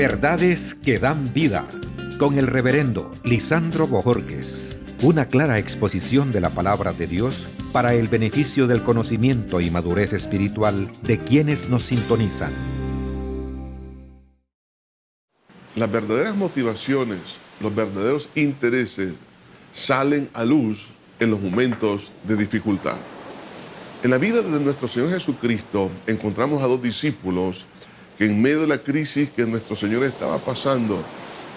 Verdades que dan vida, con el reverendo Lisandro Bojorquez. Una clara exposición de la palabra de Dios para el beneficio del conocimiento y madurez espiritual de quienes nos sintonizan. Las verdaderas motivaciones, los verdaderos intereses salen a luz en los momentos de dificultad. En la vida de nuestro Señor Jesucristo encontramos a dos discípulos que en medio de la crisis que nuestro Señor estaba pasando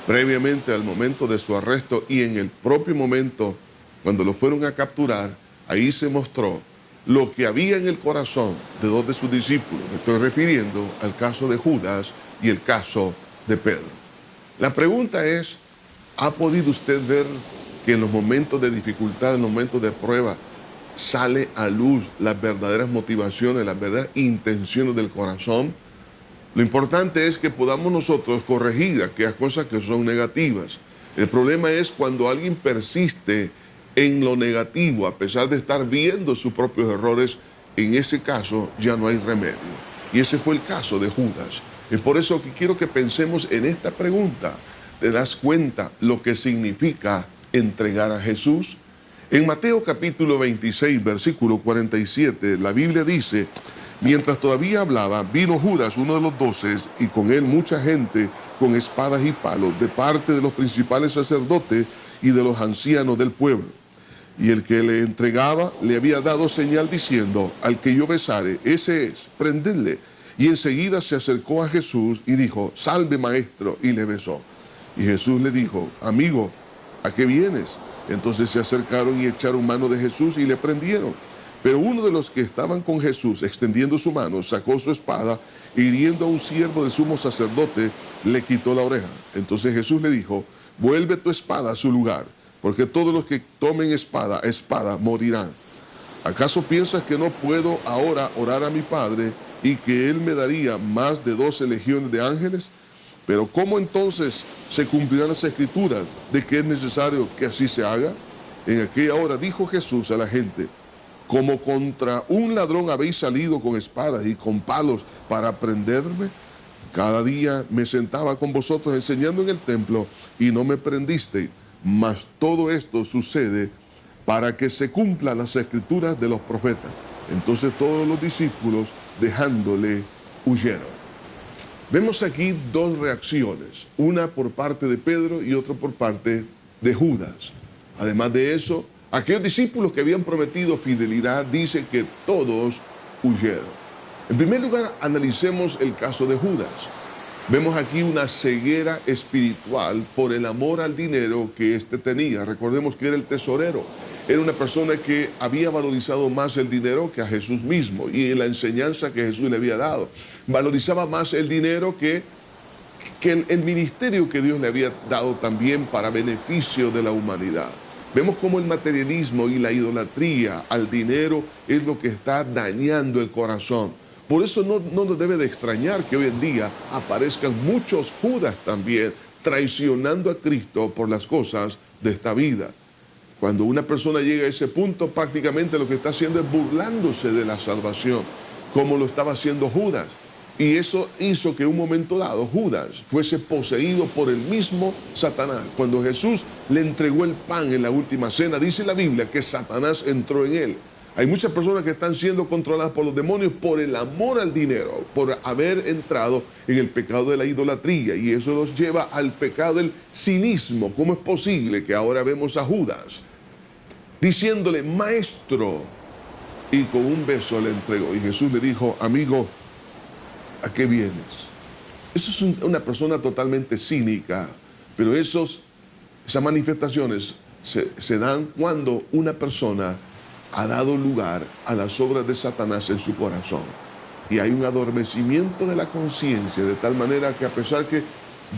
previamente al momento de su arresto y en el propio momento cuando lo fueron a capturar, ahí se mostró lo que había en el corazón de dos de sus discípulos. Me estoy refiriendo al caso de Judas y el caso de Pedro. La pregunta es, ¿ha podido usted ver que en los momentos de dificultad, en los momentos de prueba, sale a luz las verdaderas motivaciones, las verdaderas intenciones del corazón? Lo importante es que podamos nosotros corregir aquellas cosas que son negativas. El problema es cuando alguien persiste en lo negativo, a pesar de estar viendo sus propios errores. En ese caso ya no hay remedio. Y ese fue el caso de Judas. Es por eso que quiero que pensemos en esta pregunta. ¿Te das cuenta lo que significa entregar a Jesús? En Mateo capítulo 26, versículo 47, la Biblia dice: mientras todavía hablaba, vino Judas, uno de los 12, y con él mucha gente con espadas y palos, de parte de los principales sacerdotes y de los ancianos del pueblo. Y el que le entregaba le había dado señal diciendo: al que yo besare, ese es, prendedle. Y enseguida se acercó a Jesús y dijo: salve, maestro, y le besó. Y Jesús le dijo: amigo, ¿a qué vienes? Entonces se acercaron y echaron mano de Jesús y le prendieron. Pero uno de los que estaban con Jesús, extendiendo su mano, sacó su espada, hiriendo a un siervo del sumo sacerdote, le quitó la oreja. Entonces Jesús le dijo: vuelve tu espada a su lugar, porque todos los que tomen espada, espada morirán. ¿Acaso piensas que no puedo ahora orar a mi Padre y que Él me daría más de 12 legiones de ángeles? Pero ¿cómo entonces se cumplirán las escrituras de que es necesario que así se haga? En aquella hora dijo Jesús a la gente: como contra un ladrón habéis salido con espadas y con palos para prenderme. Cada día me sentaba con vosotros enseñando en el templo y no me prendisteis. Mas todo esto sucede para que se cumplan las escrituras de los profetas. Entonces todos los discípulos, dejándole, huyeron. Vemos aquí dos reacciones, una por parte de Pedro y otra por parte de Judas. Además de eso, aquellos discípulos que habían prometido fidelidad, dice que todos huyeron. En primer lugar, analicemos el caso de Judas. Vemos aquí una ceguera espiritual por el amor al dinero que éste tenía. Recordemos que era el tesorero. Era una persona que había valorizado más el dinero que a Jesús mismo y en la enseñanza que Jesús le había dado. Valorizaba más el dinero que el ministerio que Dios le había dado también para beneficio de la humanidad. Vemos cómo el materialismo y la idolatría al dinero es lo que está dañando el corazón. Por eso no nos debe de extrañar que hoy en día aparezcan muchos Judas también traicionando a Cristo por las cosas de esta vida. Cuando una persona llega a ese punto, prácticamente lo que está haciendo es burlándose de la salvación, como lo estaba haciendo Judas. Y eso hizo que en un momento dado Judas fuese poseído por el mismo Satanás. Cuando Jesús le entregó el pan en la última cena, dice la Biblia que Satanás entró en él. Hay muchas personas que están siendo controladas por los demonios por el amor al dinero, por haber entrado en el pecado de la idolatría. Y eso los lleva al pecado del cinismo. ¿Cómo es posible que ahora vemos a Judas diciéndole: maestro, y con un beso le entregó? Y Jesús le dijo: amigo, ¿a qué vienes? Eso es una persona totalmente cínica, pero esas manifestaciones se dan cuando una persona ha dado lugar a las obras de Satanás en su corazón. Y hay un adormecimiento de la conciencia, de tal manera que a pesar que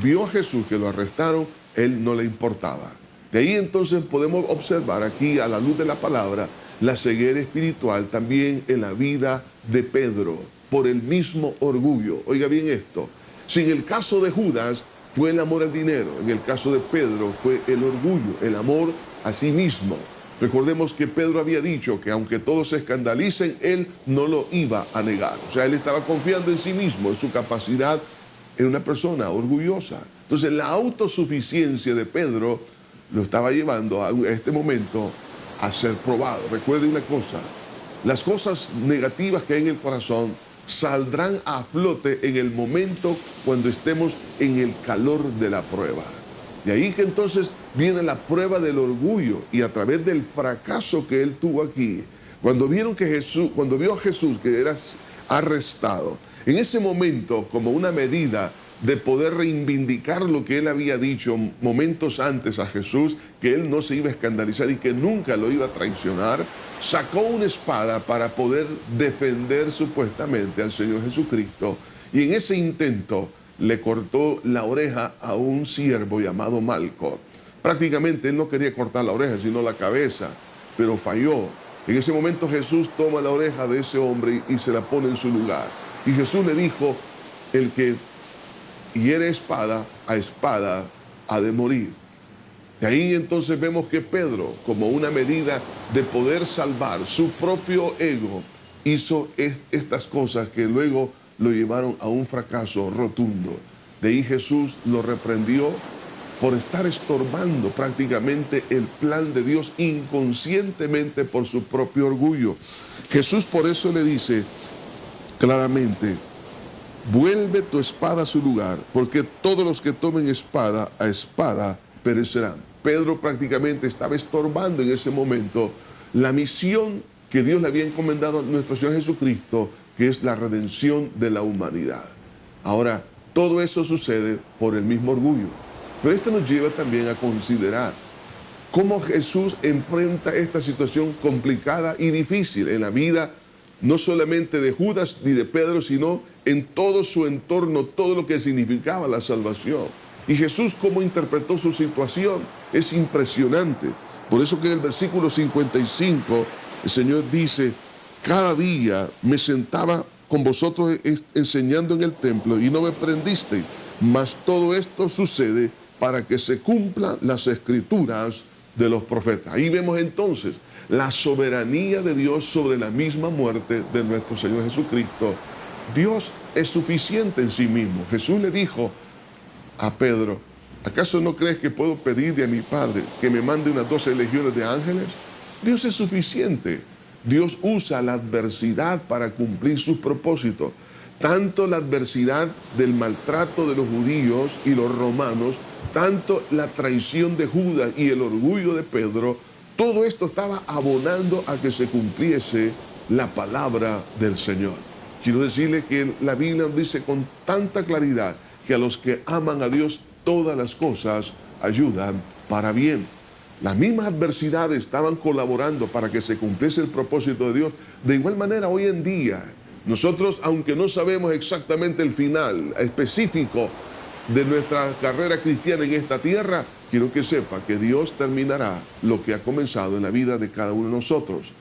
vio a Jesús que lo arrestaron, él no le importaba. De ahí entonces podemos observar aquí, a la luz de la palabra, la ceguera espiritual también en la vida de Pedro, por el mismo orgullo. Oiga bien esto, si en el caso de Judas fue el amor al dinero, en el caso de Pedro fue el orgullo, el amor a sí mismo. Recordemos que Pedro había dicho que aunque todos se escandalicen, él no lo iba a negar. O sea, él estaba confiando en sí mismo, en su capacidad era una persona orgullosa. Entonces la autosuficiencia de Pedro lo estaba llevando a este momento a ser probado. Recuerde una cosa, las cosas negativas que hay en el corazón saldrán a flote en el momento cuando estemos en el calor de la prueba. De ahí que entonces viene la prueba del orgullo, y a través del fracaso que él tuvo aquí, cuando vio a Jesús que era arrestado, en ese momento, como una medida de poder reivindicar lo que él había dicho momentos antes a Jesús, que él no se iba a escandalizar y que nunca lo iba a traicionar, sacó una espada para poder defender supuestamente al Señor Jesucristo, y en ese intento le cortó la oreja a un siervo llamado Malco. Prácticamente él no quería cortar la oreja, sino la cabeza, pero falló. En ese momento Jesús toma la oreja de ese hombre y se la pone en su lugar. Y Jesús le dijo, el que hiere espada ha de morir. De ahí entonces vemos que Pedro, como una medida de poder salvar su propio ego, hizo estas cosas que luego lo llevaron a un fracaso rotundo. De ahí Jesús lo reprendió por estar estorbando prácticamente el plan de Dios inconscientemente por su propio orgullo. Jesús por eso le dice claramente, vuelve tu espada a su lugar, porque todos los que tomen espada a espada perecerán. Pedro prácticamente estaba estorbando en ese momento la misión que Dios le había encomendado a nuestro Señor Jesucristo, que es la redención de la humanidad. Ahora, todo eso sucede por el mismo orgullo. Pero esto nos lleva también a considerar cómo Jesús enfrenta esta situación complicada y difícil en la vida, no solamente de Judas ni de Pedro, sino en todo su entorno, todo lo que significaba la salvación. Y Jesús, cómo interpretó su situación, es impresionante. Por eso que en el versículo 55, el Señor dice, cada día me sentaba con vosotros enseñando en el templo y no me prendisteis, mas todo esto sucede para que se cumplan las escrituras de los profetas. Ahí vemos entonces la soberanía de Dios sobre la misma muerte de nuestro Señor Jesucristo. Dios es suficiente en sí mismo. Jesús le dijo a Pedro, ¿acaso no crees que puedo pedirle a mi Padre que me mande unas 12 legiones de ángeles? Dios es suficiente. Dios usa la adversidad para cumplir sus propósitos. Tanto la adversidad del maltrato de los judíos y los romanos, tanto la traición de Judas y el orgullo de Pedro, todo esto estaba abonando a que se cumpliese la palabra del Señor. Quiero decirle que la Biblia nos dice con tanta claridad que a los que aman a Dios todas las cosas ayudan para bien. Las mismas adversidades estaban colaborando para que se cumpliese el propósito de Dios. De igual manera, hoy en día, nosotros, aunque no sabemos exactamente el final específico de nuestra carrera cristiana en esta tierra, quiero que sepa que Dios terminará lo que ha comenzado en la vida de cada uno de nosotros.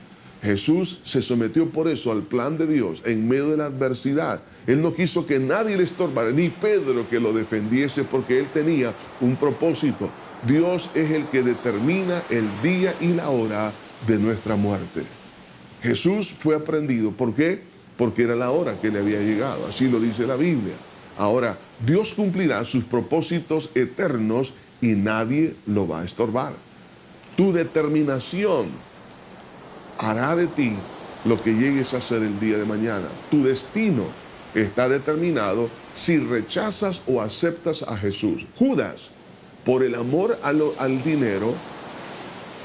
Jesús se sometió por eso al plan de Dios en medio de la adversidad. Él no quiso que nadie le estorbara, ni Pedro que lo defendiese, porque él tenía un propósito. Dios es el que determina el día y la hora de nuestra muerte. Jesús fue aprendido. ¿Por qué? Porque era la hora que le había llegado. Así lo dice la Biblia. Ahora, Dios cumplirá sus propósitos eternos y nadie lo va a estorbar. Tu determinación hará de ti lo que llegues a ser el día de mañana. Tu destino está determinado si rechazas o aceptas a Jesús. Judas, por el amor al dinero,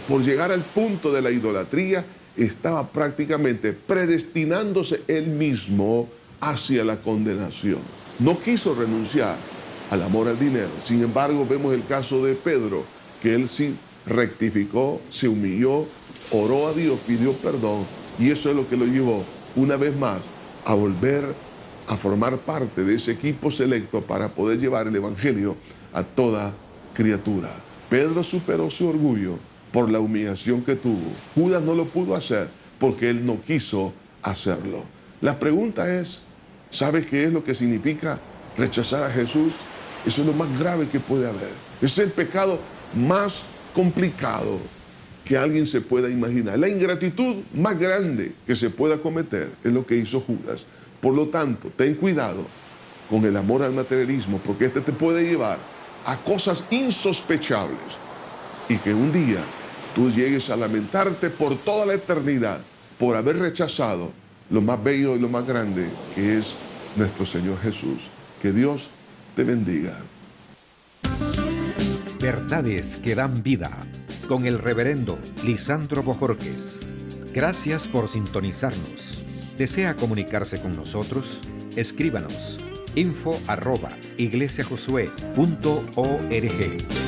por llegar al punto de la idolatría, estaba prácticamente predestinándose él mismo hacia la condenación. No quiso renunciar al amor al dinero. Sin embargo, vemos el caso de Pedro, que él sí rectificó, se humilló, oró a Dios, pidió perdón, y eso es lo que lo llevó una vez más a volver a formar parte de ese equipo selecto para poder llevar el evangelio a toda criatura. Pedro superó su orgullo por la humillación que tuvo. Judas no lo pudo hacer porque él no quiso hacerlo. La pregunta es, ¿sabes qué es lo que significa rechazar a Jesús? Eso es lo más grave que puede haber. Es el pecado más complicado que alguien se pueda imaginar. La ingratitud más grande que se pueda cometer es lo que hizo Judas. Por lo tanto, ten cuidado con el amor al materialismo, porque este te puede llevar a cosas insospechables y que un día tú llegues a lamentarte por toda la eternidad por haber rechazado lo más bello y lo más grande que es nuestro Señor Jesús. Que Dios te bendiga. Verdades que dan vida, con el reverendo Lisandro Bojorquez. Gracias por sintonizarnos. ¿Desea comunicarse con nosotros? Escríbanos info@iglesiajosué.org.